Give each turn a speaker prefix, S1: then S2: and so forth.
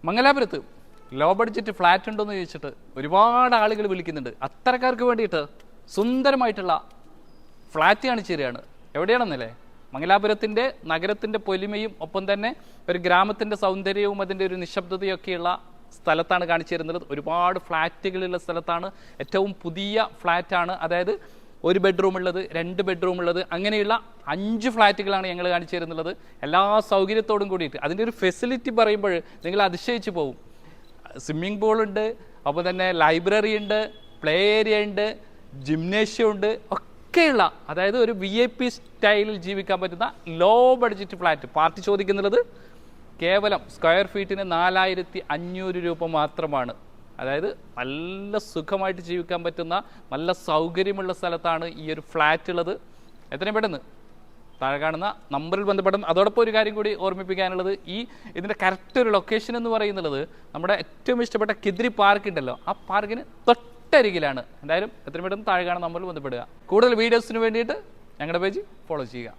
S1: മംഗലാപുരത്ത് low budget flat ഉണ്ടോയെന്ന് ചോദിച്ചിട്ട് ഒരുപാട് ആളുകൾ വിളിക്കുന്നുണ്ട്. അത്തരക്കാർക്ക് വേണ്ടിയിട്ട് സുന്ദരമായിട്ടുള്ള ഫ്ലാറ്റ് കാണിച്ചു തരികയാണ്. എവിടെയാണെന്നല്ലേ, മംഗലാപുരത്തിൻ്റെ നഗരത്തിൻ്റെ പൊലിമയും ഒപ്പം തന്നെ ഒരു ഗ്രാമത്തിൻ്റെ സൗന്ദര്യവും അതിൻ്റെ ഒരു നിശബ്ദതയൊക്കെയുള്ള സ്ഥലത്താണ് കാണിച്ചു തരുന്നത്. ഒരുപാട് ഫ്ലാറ്റുകളുള്ള സ്ഥലത്താണ്. ഏറ്റവും പുതിയ ഫ്ലാറ്റാണ്. അതായത് 1 ബെഡ്റൂം ഉള്ളത്, 2 ബെഡ്റൂം ഉള്ളത്, അങ്ങനെയുള്ള 5 ഫ്ലാറ്റുകളാണ് ഞങ്ങൾ കാണിച്ചു തരുന്നുള്ളത്. എല്ലാ സൗകര്യത്തോടും കൂടിയിട്ട്. അതിൻ്റെ ഒരു ഫെസിലിറ്റി പറയുമ്പോൾ നിങ്ങൾ അതിശയിച്ച് പോകും. സ്വിമ്മിംഗ് പൂളുണ്ട്, അപ്പോൾ തന്നെ ലൈബ്രറി ഉണ്ട്, പ്ലേ ഏരിയ ഉണ്ട്, ജിംനേഷ്യം ഉണ്ട്, ഒക്കെയുള്ള അതായത് ഒരു VIP സ്റ്റൈലിൽ ജീവിക്കാൻ പറ്റുന്ന ലോ ബഡ്ജറ്റ് ഫ്ലാറ്റ്. പാർട്ടി ചോദിക്കുന്നുള്ളത് കേവലം സ്ക്വയർ ഫീറ്റിന് 4500 രൂപ മാത്രമാണ്. അതായത് നല്ല സുഖമായിട്ട് ജീവിക്കാൻ പറ്റുന്ന നല്ല സൗകര്യമുള്ള സ്ഥലത്താണ് ഈ ഒരു ഫ്ലാറ്റ് ഉള്ളത്. എത്രയും പെട്ടെന്ന് താഴെ കാണുന്ന നമ്പറിൽ ബന്ധപ്പെടും. അതോടൊപ്പം ഒരു കാര്യം കൂടി ഓർമ്മിപ്പിക്കാനുള്ളത്, ഇതിൻ്റെ കറക്റ്റ് ഒരു ലൊക്കേഷൻ എന്ന് പറയുന്നത് നമ്മുടെ ഏറ്റവും ഇഷ്ടപ്പെട്ട കിദ്രി പാർക്ക് ഉണ്ടല്ലോ, ആ പാർക്കിന് തൊട്ടരികിലാണ്. എന്തായാലും എത്രയും പെട്ടെന്ന് താഴെ കാണുന്ന നമ്പറിൽ ബന്ധപ്പെടുക. കൂടുതൽ വീഡിയോസിന് വേണ്ടിയിട്ട് ഞങ്ങളുടെ പേജ് ഫോളോ ചെയ്യുക.